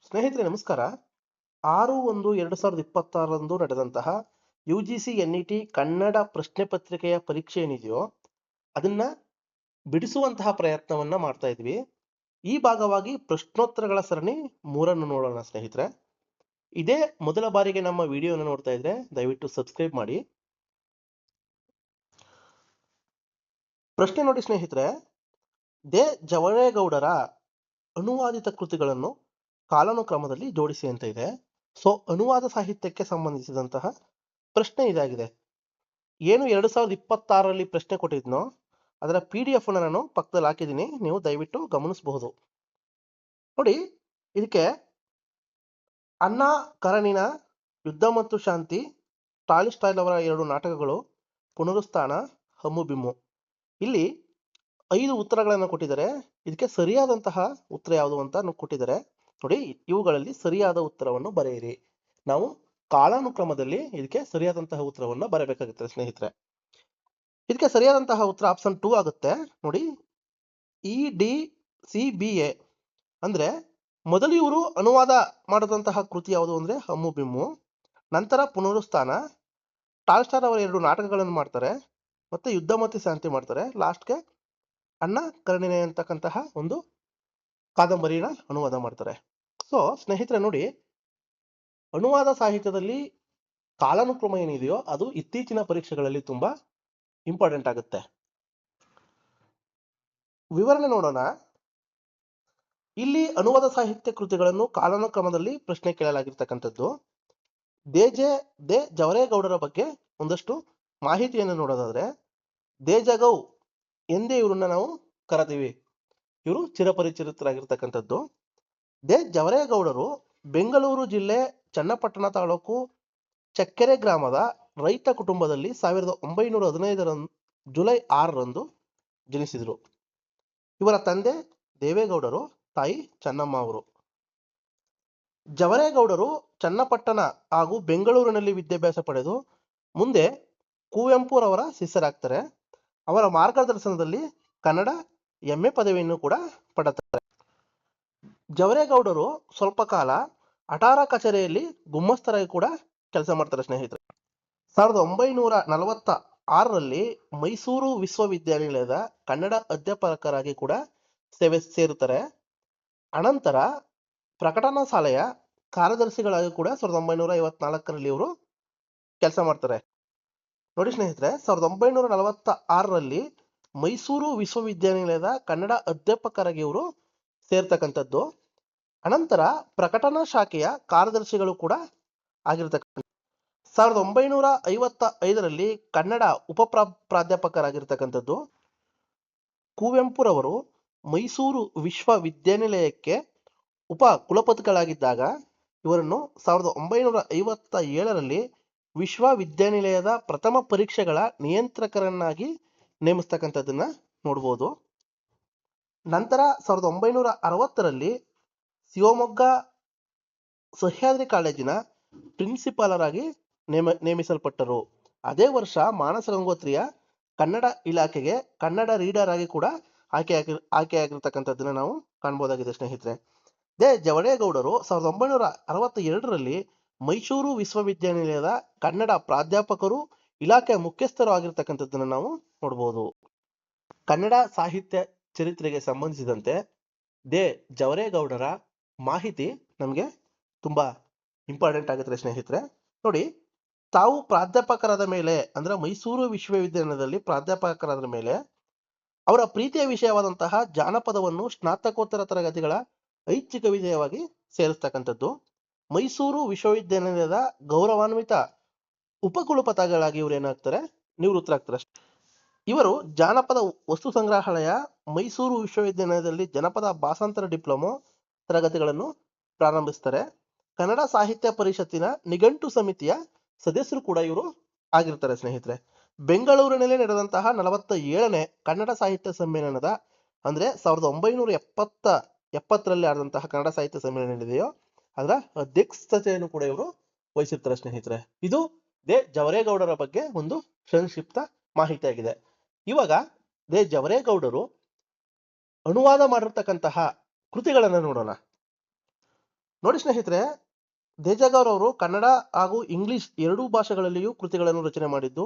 ಸ್ನೇಹಿತರೆ ನಮಸ್ಕಾರ. 6/1/2026ರಂದು ನಡೆದಂತಹ UGC NET ಕನ್ನಡ ಪ್ರಶ್ನೆ ಪತ್ರಿಕೆಯ ಪರೀಕ್ಷೆ ಏನಿದೆಯೋ ಅದನ್ನ ಬಿಡಿಸುವಂತಹ ಪ್ರಯತ್ನವನ್ನ ಮಾಡ್ತಾ ಇದ್ವಿ. ಈ ಭಾಗವಾಗಿ ಪ್ರಶ್ನೋತ್ತರಗಳ ಸರಣಿ 3 ನೋಡೋಣ ಸ್ನೇಹಿತರೆ. ಇದೇ ಮೊದಲ ಬಾರಿಗೆ ನಮ್ಮ ವಿಡಿಯೋನ ನೋಡ್ತಾ ಇದ್ರೆ ದಯವಿಟ್ಟು ಸಬ್ಸ್ಕ್ರೈಬ್ ಮಾಡಿ. ಪ್ರಶ್ನೆ ನೋಡಿ ಸ್ನೇಹಿತರೆ, ದೇ ಜವರೇಗೌಡರ ಅನುವಾದಿತ ಕೃತಿಗಳನ್ನು ಕಾಲಾನುಕ್ರಮದಲ್ಲಿ ಜೋಡಿಸಿ ಅಂತ ಇದೆ. ಸೊ ಅನುವಾದ ಸಾಹಿತ್ಯಕ್ಕೆ ಸಂಬಂಧಿಸಿದಂತಹ ಪ್ರಶ್ನೆ ಇದಾಗಿದೆ. ಏನು 2026ರಲ್ಲಿ ಪ್ರಶ್ನೆ ಕೊಟ್ಟಿದ್ನೋ ಅದರ PDF ಅನ್ನು ನಾನು ಪಕ್ಕದಲ್ಲಿ ಹಾಕಿದ್ದೀನಿ, ನೀವು ದಯವಿಟ್ಟು ಗಮನಿಸಬಹುದು. ನೋಡಿ, ಇದಕ್ಕೆ ಅಣ್ಣಾ ಕರಣಿನ ಯುದ್ಧ ಮತ್ತು ಶಾಂತಿ, ಟಾಲ್ಸ್ಟಾಯ್ ಅವರ 2 ನಾಟಕಗಳು, ಪುನರುತ್ಥಾನ, ಹಮ್ಮು ಬಿಮ್ಮು, ಇಲ್ಲಿ 5 ಉತ್ತರಗಳನ್ನು ಕೊಟ್ಟಿದ್ದಾರೆ. ಇದಕ್ಕೆ ಸರಿಯಾದಂತಹ ಉತ್ತರ ಯಾವುದು ಅಂತ ಕೊಟ್ಟಿದ್ದಾರೆ. ನೋಡಿ, ಇವುಗಳಲ್ಲಿ ಸರಿಯಾದ ಉತ್ತರವನ್ನು ಬರೆಯಿರಿ. ನಾವು ಕಾಲಾನುಕ್ರಮದಲ್ಲಿ ಇದಕ್ಕೆ ಸರಿಯಾದಂತಹ ಉತ್ತರವನ್ನು ಬರಬೇಕಾಗುತ್ತೆ ಸ್ನೇಹಿತರೆ. ಇದಕ್ಕೆ ಸರಿಯಾದಂತಹ ಉತ್ತರ ಆಪ್ಷನ್ 2 ಆಗುತ್ತೆ. ನೋಡಿ, EDCBA ಅಂದ್ರೆ ಮೊದಲು ಇವರು ಅನುವಾದ ಮಾಡಿದಂತಹ ಕೃತಿ ಯಾವುದು ಅಂದ್ರೆ ಹಮ್ಮು ಬಿಮ್ಮು, ನಂತರ ಪುನರುತ್ಥಾನ, ಟಾಲ್ಸ್ಟಾಯ್ ಅವರ 2 ನಾಟಕಗಳನ್ನು ಮಾಡ್ತಾರೆ, ಮತ್ತೆ ಯುದ್ಧ ಮತ್ತು ಶಾಂತಿ ಮಾಡ್ತಾರೆ, ಲಾಸ್ಟ್ಗೆ ಅಣ್ಣಾ ಕರಣಿನ ಅಂತಕ್ಕಂತಹ ಒಂದು ಕಾದಂಬರಿನ ಅನುವಾದ ಮಾಡ್ತಾರೆ. ಸೊ ಸ್ನೇಹಿತರೆ ನೋಡಿ, ಅನುವಾದ ಸಾಹಿತ್ಯದಲ್ಲಿ ಕಾಲಾನುಕ್ರಮ ಏನಿದೆಯೋ ಅದು ಇತ್ತೀಚಿನ ಪರೀಕ್ಷೆಗಳಲ್ಲಿ ತುಂಬಾ ಇಂಪಾರ್ಟೆಂಟ್ ಆಗುತ್ತೆ. ವಿವರಣೆ ನೋಡೋಣ. ಇಲ್ಲಿ ಅನುವಾದ ಸಾಹಿತ್ಯ ಕೃತಿಗಳನ್ನು ಕಾಲಾನುಕ್ರಮದಲ್ಲಿ ಪ್ರಶ್ನೆ ಕೇಳಲಾಗಿರ್ತಕ್ಕಂಥದ್ದು. ದೇ ಜವರೇಗೌಡರ ಬಗ್ಗೆ ಒಂದಷ್ಟು ಮಾಹಿತಿಯನ್ನು ನೋಡೋದಾದ್ರೆ, ದೇಜಗೌ ಎಂದೇ ಇವರನ್ನ ನಾವು ಕರೆತೀವಿ. ಇವರು ಚಿರಪರಿಚಿತರಾಗಿರ್ತಕ್ಕಂಥದ್ದು. ದೇ ಜವರೇಗೌಡರು ಬೆಂಗಳೂರು ಜಿಲ್ಲೆ ಚನ್ನಪಟ್ಟಣ ತಾಲೂಕು ಚಕ್ಕೆರೆ ಗ್ರಾಮದ ರೈತ ಕುಟುಂಬದಲ್ಲಿ 1915 ಜುಲೈ 6ರಂದು ಜನಿಸಿದರು. ಇವರ ತಂದೆ ದೇವೇಗೌಡರು, ತಾಯಿ ಚೆನ್ನಮ್ಮ ಅವರು. ಜವರೇಗೌಡರು ಚನ್ನಪಟ್ಟಣ ಹಾಗೂ ಬೆಂಗಳೂರಿನಲ್ಲಿ ವಿದ್ಯಾಭ್ಯಾಸ ಪಡೆದು ಮುಂದೆ ಕುವೆಂಪುರವರ ಶಿಷ್ಯರಾಗ್ತಾರೆ. ಅವರ ಮಾರ್ಗದರ್ಶನದಲ್ಲಿ ಕನ್ನಡ MA ಪದವಿಯನ್ನು ಕೂಡ ಪಡೆಯುತ್ತಾರೆ. ಜವರೇಗೌಡರು ಸ್ವಲ್ಪ ಕಾಲ ಅಟಾರ ಕಚೇರಿಯಲ್ಲಿ ಗುಮ್ಮಸ್ತರಾಗಿ ಕೂಡ ಕೆಲಸ ಮಾಡ್ತಾರೆ ಸ್ನೇಹಿತರೆ. 1946ರಲ್ಲಿ ಮೈಸೂರು ವಿಶ್ವವಿದ್ಯಾನಿಲಯದ ಕನ್ನಡ ಅಧ್ಯಾಪಕರಾಗಿ ಕೂಡ ಸೇವೆ ಸೇರುತ್ತಾರೆ. ಅನಂತರ ಪ್ರಕಟಣಾ ಶಾಲೆಯ ಕಾರ್ಯದರ್ಶಿಗಳಾಗಿ ಕೂಡ 1954ರಲ್ಲಿ ಇವರು ಕೆಲಸ ಮಾಡ್ತಾರೆ. ನೋಡಿ ಸ್ನೇಹಿತರೆ, 1946ರಲ್ಲಿ ಮೈಸೂರು ವಿಶ್ವವಿದ್ಯಾನಿಲಯದ ಕನ್ನಡ ಅಧ್ಯಾಪಕರಾಗಿ ಇವರು ಸೇರ್ತಕ್ಕಂಥದ್ದು. ಅನಂತರ ಪ್ರಕಟಣಾ ಶಾಖೆಯ ಕಾರ್ಯದರ್ಶಿಗಳು ಕೂಡ ಆಗಿರ್ತಕ್ಕಂಥ 1955ರಲ್ಲಿ ಕನ್ನಡ ಪ್ರಾಧ್ಯಾಪಕರಾಗಿರ್ತಕ್ಕಂಥದ್ದು. ಕುವೆಂಪುರವರು ಮೈಸೂರು ವಿಶ್ವವಿದ್ಯಾನಿಲಯಕ್ಕೆ ಉಪ ಕುಲಪತಿಗಳಾಗಿದ್ದಾಗ ಇವರನ್ನು 1957ರಲ್ಲಿ ವಿಶ್ವವಿದ್ಯಾನಿಲಯದ ಪ್ರಥಮ ಪರೀಕ್ಷೆಗಳ ನಿಯಂತ್ರಕರನ್ನಾಗಿ ನೇಮಿಸ್ತಕ್ಕಂಥದ್ದನ್ನ ನೋಡ್ಬೋದು. ನಂತರ 1960ರಲ್ಲಿ ಶಿವಮೊಗ್ಗ ಸಹ್ಯಾದ್ರಿ ಕಾಲೇಜಿನ ಪ್ರಿನ್ಸಿಪಾಲರಾಗಿ ನೇಮಿಸಲ್ಪಟ್ಟರು. ಅದೇ ವರ್ಷ ಮಾನಸ ಗಂಗೋತ್ರಿಯ ಕನ್ನಡ ಇಲಾಖೆಗೆ ಕನ್ನಡ ರೀಡರ್ ಆಗಿ ಕೂಡ ಆಯ್ಕೆಯಾಗಿರ್ತಕ್ಕಂಥದ್ದನ್ನ ನಾವು ಕಾಣ್ಬೋದಾಗಿದೆ ಸ್ನೇಹಿತರೆ. ದೇ ಜವರೇಗೌಡರು 1962ರಲ್ಲಿ ಮೈಸೂರು ವಿಶ್ವವಿದ್ಯಾನಿಲಯದ ಕನ್ನಡ ಪ್ರಾಧ್ಯಾಪಕರು, ಇಲಾಖೆಯ ಮುಖ್ಯಸ್ಥರು ಆಗಿರ್ತಕ್ಕಂಥದ್ದನ್ನು ನಾವು ನೋಡ್ಬೋದು. ಕನ್ನಡ ಸಾಹಿತ್ಯ ಚರಿತ್ರೆಗೆ ಸಂಬಂಧಿಸಿದಂತೆ ದೇ ಜವರೇಗೌಡರ ಮಾಹಿತಿ ನಮಗೆ ತುಂಬಾ ಇಂಪಾರ್ಟೆಂಟ್ ಆಗುತ್ತೆ ಸ್ನೇಹಿತರೆ. ನೋಡಿ, ತಾವು ಪ್ರಾಧ್ಯಾಪಕರಾದ ಮೇಲೆ ಅಂದ್ರೆ ಮೈಸೂರು ವಿಶ್ವವಿದ್ಯಾನಿಲಯದಲ್ಲಿ ಪ್ರಾಧ್ಯಾಪಕರಾದ ಮೇಲೆ ಅವರ ಪ್ರೀತಿಯ ವಿಷಯವಾದಂತಹ ಜಾನಪದವನ್ನು ಸ್ನಾತಕೋತ್ತರ ತರಗತಿಗಳ ಐಚ್ಛಿಕ ವಿಷಯವಾಗಿ ಸೇರಿಸ್ತಕ್ಕಂಥದ್ದು. ಮೈಸೂರು ವಿಶ್ವವಿದ್ಯಾನಿಲಯದ ಗೌರವಾನ್ವಿತ ಉಪಕುಲಪತಿಗಳಾಗಿ ಇವರು ಏನಾಗ್ತಾರೆ, ನಿವೃತ್ತರಾಗ್ತಾರೆ. ಇವರು ಜಾನಪದ ವಸ್ತು ಸಂಗ್ರಹಾಲಯ, ಮೈಸೂರು ವಿಶ್ವವಿದ್ಯಾನಿಲಯದಲ್ಲಿ ಜನಪದ ಭಾಷಾಂತರ ಡಿಪ್ಲೊಮೊ ತರಗತಿಗಳನ್ನು ಪ್ರಾರಂಭಿಸ್ತಾರೆ. ಕನ್ನಡ ಸಾಹಿತ್ಯ ಪರಿಷತ್ತಿನ ನಿಘಂಟು ಸಮಿತಿಯ ಸದಸ್ಯರು ಕೂಡ ಇವರು ಆಗಿರ್ತಾರೆ ಸ್ನೇಹಿತರೆ. ಬೆಂಗಳೂರಿನಲ್ಲಿ ನಡೆದಂತಹ 47ನೇ ಕನ್ನಡ ಸಾಹಿತ್ಯ ಸಮ್ಮೇಳನದ ಅಂದ್ರೆ 1970ರಲ್ಲಿ ಆದಂತಹ ಕನ್ನಡ ಸಾಹಿತ್ಯ ಸಮ್ಮೇಳನ ಇದೆಯೋ ಅದರ ಅಧ್ಯಕ್ಷತೆಯನ್ನು ಕೂಡ ಇವರು ವಹಿಸಿರ್ತಾರೆ ಸ್ನೇಹಿತರೆ. ಇದು ದೇ ಜವರೇಗೌಡರ ಬಗ್ಗೆ ಒಂದು ಸಂಕ್ಷಿಪ್ತ ಮಾಹಿತಿಯಾಗಿದೆ. ಇವಾಗ ದೇ ಜವರೇಗೌಡರು ಅನುವಾದ ಮಾಡಿರ್ತಕ್ಕಂತಹ ಕೃತಿಗಳನ್ನು ನೋಡೋಣ. ನೋಡಿ ಸ್ನೇಹಿತರೆ, ದೇಜಗೌರ್ ಅವರು ಕನ್ನಡ ಹಾಗೂ ಇಂಗ್ಲಿಷ್ ಎರಡೂ ಭಾಷೆಗಳಲ್ಲಿಯೂ ಕೃತಿಗಳನ್ನು ರಚನೆ ಮಾಡಿದ್ದು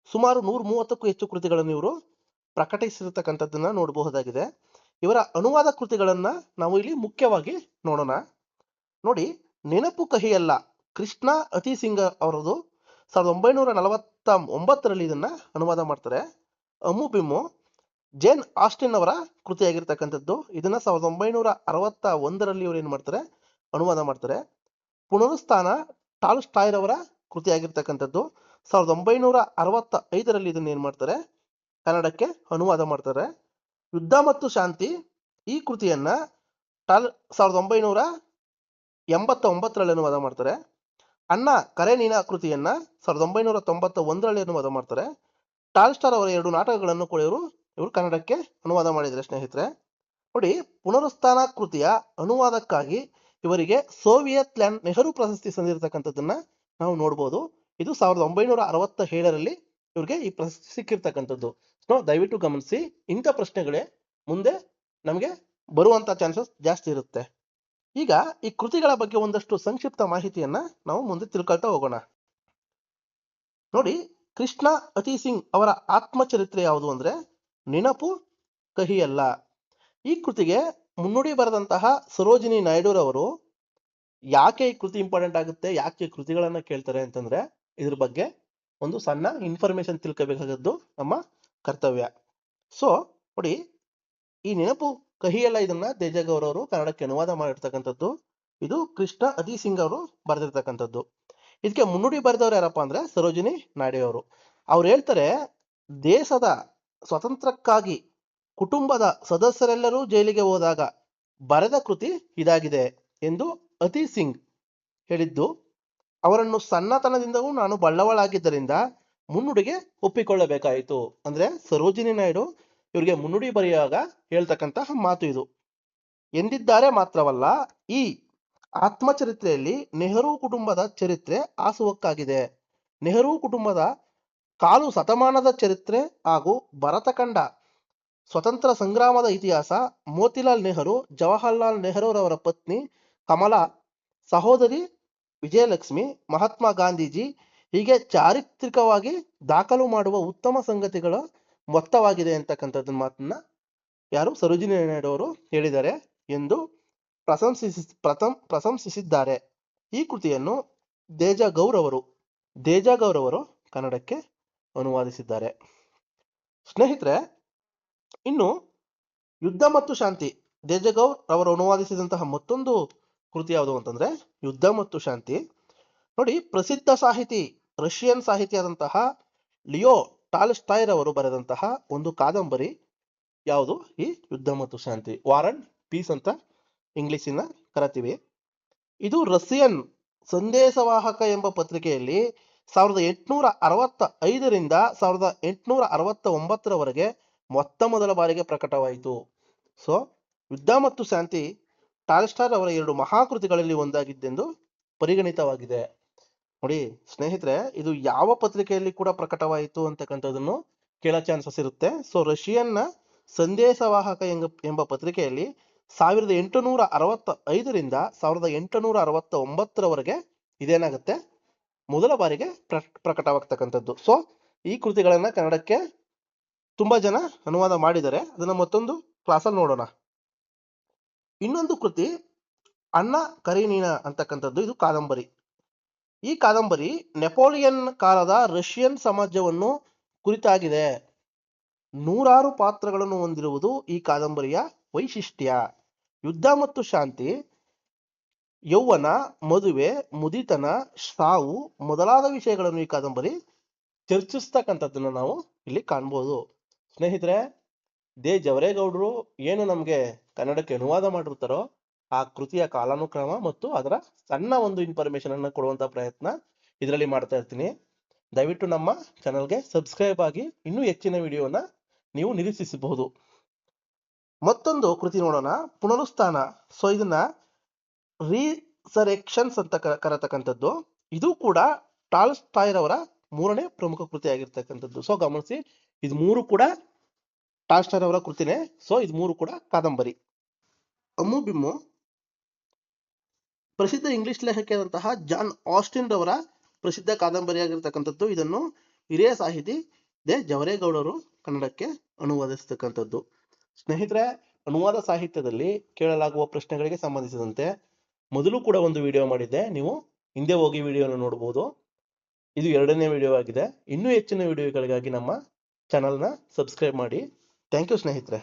ಸುಮಾರು 130ಕ್ಕೂ ಹೆಚ್ಚು ಕೃತಿಗಳನ್ನು ಇವರು ಪ್ರಕಟಿಸಿರತಕ್ಕಂಥದ್ದನ್ನ ನೋಡಬಹುದಾಗಿದೆ. ಇವರ ಅನುವಾದ ಕೃತಿಗಳನ್ನ ನಾವು ಇಲ್ಲಿ ಮುಖ್ಯವಾಗಿ ನೋಡೋಣ. ನೋಡಿ, ನೆನಪು ಕಹಿಯಲ್ಲ ಕೃಷ್ಣ ಅತಿಸಿಂಗ್ ಅವರದು 1949ರಲ್ಲಿ ಇದನ್ನ ಅನುವಾದ ಮಾಡ್ತಾರೆ. ಅಮ್ಮು ಬಿಮ್ಮು ಜೇನ್ ಆಸ್ಟಿನ್ ಅವರ ಕೃತಿಯಾಗಿರ್ತಕ್ಕಂಥದ್ದು. ಇದನ್ನ 1961ರಲ್ಲಿ ಇವರು ಏನ್ ಮಾಡ್ತಾರೆ, ಅನುವಾದ ಮಾಡ್ತಾರೆ. ಪುನರುತ್ಥಾನ ಟಾಲ್ಸ್ಟಾಯ್ ಅವರ ಕೃತಿಯಾಗಿರ್ತಕ್ಕಂಥದ್ದು. 1965ರಲ್ಲಿ ಇದನ್ನ ಏನ್ ಮಾಡ್ತಾರೆ, ಕನ್ನಡಕ್ಕೆ ಅನುವಾದ ಮಾಡ್ತಾರೆ. ಯುದ್ಧ ಮತ್ತು ಶಾಂತಿ ಈ ಕೃತಿಯನ್ನ 1989ರಲ್ಲಿ ಅನುವಾದ ಮಾಡ್ತಾರೆ. ಅಣ್ಣ ಕರೆನೀನಾ ಕೃತಿಯನ್ನ 1991ರಲ್ಲಿ ಅನುವಾದ ಮಾಡ್ತಾರೆ. ಟಾಲ್ಸ್ಟಾಯ್ ಅವರ 2 ನಾಟಕಗಳನ್ನು ಕೂಡ ಇವರು ಕನ್ನಡಕ್ಕೆ ಅನುವಾದ ಮಾಡಿದ್ದಾರೆ ಸ್ನೇಹಿತರೆ. ನೋಡಿ, ಪುನರುತ್ಥಾನ ಕೃತಿಯ ಅನುವಾದಕ್ಕಾಗಿ ಇವರಿಗೆ ಸೋವಿಯತ್ ಲ್ಯಾಂಡ್ ನೆಹರು ಪ್ರಶಸ್ತಿ ಸಂದಿರತಕ್ಕಂಥದ್ದನ್ನ ನಾವು ನೋಡ್ಬೋದು. ಇದು 1967ರಲ್ಲಿ ಇವ್ರಿಗೆ ಈ ಪ್ರಶಸ್ತಿ ಸಿಕ್ಕಿರ್ತಕ್ಕಂಥದ್ದು. ಸೊ ದಯವಿಟ್ಟು ಗಮನಿಸಿ, ಇಂಥ ಪ್ರಶ್ನೆಗಳೇ ಮುಂದೆ ನಮಗೆ ಬರುವಂತ ಚಾನ್ಸಸ್ ಜಾಸ್ತಿ ಇರುತ್ತೆ. ಈಗ ಈ ಕೃತಿಗಳ ಬಗ್ಗೆ ಒಂದಷ್ಟು ಸಂಕ್ಷಿಪ್ತ ಮಾಹಿತಿಯನ್ನ ನಾವು ಮುಂದೆ ತಿಳ್ಕೊಳ್ತಾ ಹೋಗೋಣ. ನೋಡಿ, ಕೃಷ್ಣ ಅತಿಸಿಂಗ್ ಅವರ ಆತ್ಮಚರಿತ್ರೆ ಯಾವುದು ಅಂದ್ರೆ ನೆನಪು ಕಹಿಯಲ್ಲ. ಈ ಕೃತಿಗೆ ಮುನ್ನುಡಿ ಬರೆದಂತಹ ಸರೋಜಿನಿ ನಾಯ್ಡುರವರು ಯಾಕೆ ಈ ಕೃತಿ ಇಂಪಾರ್ಟೆಂಟ್ ಆಗುತ್ತೆ, ಯಾಕೆ ಈ ಕೃತಿಗಳನ್ನ ಕೇಳ್ತಾರೆ ಅಂತಂದ್ರೆ ಇದ್ರ ಬಗ್ಗೆ ಒಂದು ಸಣ್ಣ ಇನ್ಫಾರ್ಮೇಶನ್ ತಿಳ್ಕೋಬೇಕಾದದ್ದು ನಮ್ಮ ಕರ್ತವ್ಯ. ಸೊ ನೋಡಿ, ಈ ನೆನಪು ಕಹಿಯಲ್ಲ ಇದನ್ನ ದೇಜಗೌರ್ ಅವರು ಕನ್ನಡಕ್ಕೆ ಅನುವಾದ ಮಾಡಿರ್ತಕ್ಕಂಥದ್ದು. ಇದು ಕೃಷ್ಣ ಅತಿಸಿಂಗ್ ಅವರು ಬರೆದಿರ್ತಕ್ಕಂಥದ್ದು. ಇದಕ್ಕೆ ಮುನ್ನುಡಿ ಬರೆದವರು ಯಾರಪ್ಪ ಅಂದ್ರೆ ಸರೋಜಿನಿ ನಾಯ್ಡು ಅವರು. ಅವ್ರು ಹೇಳ್ತಾರೆ, ದೇಶದ ಸ್ವಾತಂತ್ರ್ಯಕ್ಕಾಗಿ ಕುಟುಂಬದ ಸದಸ್ಯರೆಲ್ಲರೂ ಜೈಲಿಗೆ ಹೋದಾಗ ಬರೆದ ಕೃತಿ ಇದಾಗಿದೆ ಎಂದು ಅತಿಸಿಂಗ್ ಹೇಳಿದ್ದು. ಅವರನ್ನು ಸಣ್ಣತನದಿಂದಲೂ ನಾನು ಬಳ್ಳವಳಾಗಿದ್ದರಿಂದ ಮುನ್ನುಡಿಗೆ ಒಪ್ಪಿಕೊಳ್ಳಬೇಕಾಯಿತು. ಅಂದ್ರೆ ಸರೋಜಿನಿ ನಾಯ್ಡು ಇವರಿಗೆ ಮುನ್ನುಡಿ ಬರೆಯುವಾಗ ಹೇಳ್ತಕ್ಕಂತಹ ಮಾತು ಇದು. ಎಂದಿದ್ದಾರೆ ಮಾತ್ರವಲ್ಲ, ಈ ಆತ್ಮಚರಿತ್ರೆಯಲ್ಲಿ ನೆಹರು ಕುಟುಂಬದ ಚರಿತ್ರೆ ಹಾಸುಹೊಕ್ಕಾಗಿದೆ. ನೆಹರು ಕುಟುಂಬದ ಕಾಲು ಶತಮಾನದ ಚರಿತ್ರೆ ಹಾಗೂ ಭರತ ಕಂಡ ಸ್ವತಂತ್ರ ಸಂಗ್ರಾಮದ ಇತಿಹಾಸ, ಮೋತಿಲಾಲ್ ನೆಹರು, ಜವಾಹರ್ಲಾಲ್ ನೆಹರೂರವರ ಪತ್ನಿ ಕಮಲಾ, ಸಹೋದರಿ ವಿಜಯಲಕ್ಷ್ಮಿ, ಮಹಾತ್ಮ ಗಾಂಧೀಜಿ, ಹೀಗೆ ಚಾರಿತ್ರಿಕವಾಗಿ ದಾಖಲು ಮಾಡುವ ಉತ್ತಮ ಸಂಗತಿಗಳ ಮೊತ್ತವಾಗಿದೆ ಅಂತಕ್ಕಂಥದ್ದು ಮಾತನ್ನ ಯಾರು ಸರೋಜಿನಿ ನಾಯ್ಡು ಅವರು ಹೇಳಿದ್ದಾರೆ ಎಂದು ಪ್ರಶಂಸಿಸಿದ್ದಾರೆ. ಈ ಕೃತಿಯನ್ನು ದೇಜಗೌರ್ ಅವರು ಕನ್ನಡಕ್ಕೆ ಅನುವಾದಿಸಿದ್ದಾರೆ. ಸ್ನೇಹಿತರೆ, ಇನ್ನು ಯುದ್ಧ ಮತ್ತು ಶಾಂತಿ, ದೇಜಗೌರ್ ಅವರು ಅನುವಾದಿಸಿದಂತಹ ಮತ್ತೊಂದು ಕೃತಿ ಯಾವುದು ಅಂತಂದ್ರೆ ಯುದ್ಧ ಮತ್ತು ಶಾಂತಿ. ನೋಡಿ, ಪ್ರಸಿದ್ಧ ಸಾಹಿತಿ, ರಷ್ಯನ್ ಸಾಹಿತಿಯಾದಂತಹ ಲಿಯೋ ಟಾಲ್ಸ್ಟಾಯ್ ಅವರು ಬರೆದಂತಹ ಒಂದು ಕಾದಂಬರಿ ಯಾವುದು ಈ ಯುದ್ಧ ಮತ್ತು ಶಾಂತಿ. ವಾರ್ ಅಂಡ್ ಪೀಸ್ ಅಂತ ಇಂಗ್ಲಿಷಿನ ಕರೆತೀವಿ. ಇದು ರಷ್ಯನ್ ಸಂದೇಶವಾಹಕ ಎಂಬ ಪತ್ರಿಕೆಯಲ್ಲಿ 1865ರಿಂದ 1869ರವರೆಗೆ ಮೊತ್ತ ಮೊದಲ ಬಾರಿಗೆ ಪ್ರಕಟವಾಯಿತು. ಸೊ ಯುದ್ಧ ಮತ್ತು ಶಾಂತಿ ಟಾಲ್ಸ್ಟಾಯ್ ಅವರ 2 ಮಹಾಕೃತಿಗಳಲ್ಲಿ ಒಂದಾಗಿದ್ದೆಂದು ಪರಿಗಣಿತವಾಗಿದೆ. ನೋಡಿ ಸ್ನೇಹಿತರೆ, ಇದು ಯಾವ ಪತ್ರಿಕೆಯಲ್ಲಿ ಕೂಡ ಪ್ರಕಟವಾಯಿತು ಅಂತಕ್ಕಂಥದ್ದನ್ನು ಕೇಳೋ ಚಾನ್ಸಸ್ ಇರುತ್ತೆ. ಸೊ ರಷ್ಯನ್ನ ಸಂದೇಶವಾಹಕ ಎಂಬ ಪತ್ರಿಕೆಯಲ್ಲಿ 1865ರಿಂದ 1869ರವರೆಗೆ ಇದೇನಾಗುತ್ತೆ, ಮೊದಲ ಬಾರಿಗೆ ಪ್ರಕಟವಾಗ್ತಕ್ಕಂಥದ್ದು. ಸೊ ಈ ಕೃತಿಗಳನ್ನ ಕನ್ನಡಕ್ಕೆ ತುಂಬಾ ಜನ ಅನುವಾದ ಮಾಡಿದ್ದಾರೆ. ಅದನ್ನ ಮತ್ತೊಂದು ಕ್ಲಾಸಲ್ಲಿ ನೋಡೋಣ. ಇನ್ನೊಂದು ಕೃತಿ ಅಣ್ಣ ಕರೆನೀನಾ ಅಂತಕ್ಕಂಥದ್ದು. ಇದು ಕಾದಂಬರಿ. ಈ ಕಾದಂಬರಿ ನೆಪೋಲಿಯನ್ ಕಾಲದ ರಷ್ಯನ್ ಸಮಾಜವನ್ನು ಕುರಿತಾಗಿದೆ. 100 ಪಾತ್ರಗಳನ್ನು ಹೊಂದಿರುವುದು ಈ ಕಾದಂಬರಿಯ ವೈಶಿಷ್ಟ್ಯ. ಯುದ್ಧ ಮತ್ತು ಶಾಂತಿ, ಯೌವನ, ಮದುವೆ, ಮುದಿತನ, ಸಾವು ಮೊದಲಾದ ವಿಷಯಗಳನ್ನು ಈ ಕಾದಂಬರಿ ಚರ್ಚಿಸ್ತಕ್ಕಂಥದ್ದನ್ನ ನಾವು ಇಲ್ಲಿ ಕಾಣ್ಬೋದು. ಸ್ನೇಹಿತರೆ, ಜವರೇಗೌಡರು ಏನು ನಮಗೆ ಕನ್ನಡಕ್ಕೆ ಅನುವಾದ ಮಾಡಿರ್ತಾರೋ ಆ ಕೃತಿಯ ಕಾಲಾನುಕ್ರಮ ಮತ್ತು ಅದರ ಸಣ್ಣ ಒಂದು ಇನ್ಫಾರ್ಮೇಶನ್ ಅನ್ನು ಕೊಡುವಂತ ಪ್ರಯತ್ನ ಇದರಲ್ಲಿ ಮಾಡ್ತಾ ಇರ್ತೀನಿ. ದಯವಿಟ್ಟು ನಮ್ಮ ಚಾನಲ್ಗೆ ಸಬ್ಸ್ಕ್ರೈಬ್ ಆಗಿ ಇನ್ನೂ ಹೆಚ್ಚಿನ ವಿಡಿಯೋನ ನೀವು ನಿರೀಕ್ಷಿಸಬಹುದು. ಮತ್ತೊಂದು ಕೃತಿ ನೋಡೋಣ, ಪುನರುತ್ಥಾನ. ಸೊ ಇದನ್ನ ರೀಸರೆಕ್ಷನ್ಸ್ ಅಂತ ಕರೆತಕ್ಕಂಥದ್ದು. ಇದು ಕೂಡ ಟಾಲ್ಸ್ಟಾಯ್ ಅವರ 3ನೇ ಪ್ರಮುಖ ಕೃತಿ ಆಗಿರ್ತಕ್ಕಂಥದ್ದು. ಸೊ ಗಮನಿಸಿ, ಇದು 3 ಕೂಡ ಟಾಲ್ಸ್ಟಾಯ್ ಅವರ ಕೃತಿನೇ. ಸೊ ಇದು 3 ಕೂಡ ಕಾದಂಬರಿ. ಅಮ್ಮು ಬಿಮ್ಮು ಪ್ರಸಿದ್ಧ ಇಂಗ್ಲಿಷ್ ಲೇಖಕಿಯಾದಂತಹ ಜಾನ್ ಆಸ್ಟಿನ್ ರವರ ಪ್ರಸಿದ್ಧ ಕಾದಂಬರಿಯಾಗಿರ್ತಕ್ಕಂಥದ್ದು. ಇದನ್ನು ಹಿರಿಯ ಸಾಹಿತಿ ದೆ ಜವರೇಗೌಡರು ಕನ್ನಡಕ್ಕೆ ಅನುವಾದಿಸತಕ್ಕಂಥದ್ದು. ಸ್ನೇಹಿತರೆ, ಅನುವಾದ ಸಾಹಿತ್ಯದಲ್ಲಿ ಕೇಳಲಾಗುವ ಪ್ರಶ್ನೆಗಳಿಗೆ ಸಂಬಂಧಿಸಿದಂತೆ ಮೊದಲು ಕೂಡ ಒಂದು ವಿಡಿಯೋ ಮಾಡಿದ್ದೆ, ನೀವು ಹಿಂದೆ ಹೋಗಿ ವಿಡಿಯೋನ ನೋಡಬಹುದು. ಇದು 2ನೇ ವಿಡಿಯೋ ಆಗಿದೆ. ಇನ್ನೂ ಹೆಚ್ಚಿನ ವಿಡಿಯೋಗಳಿಗಾಗಿ ನಮ್ಮ ಚಾನಲ್ನ ಸಬ್ಸ್ಕ್ರೈಬ್ ಮಾಡಿ. ಥ್ಯಾಂಕ್ ಯು ಸ್ನೇಹಿತರೆ.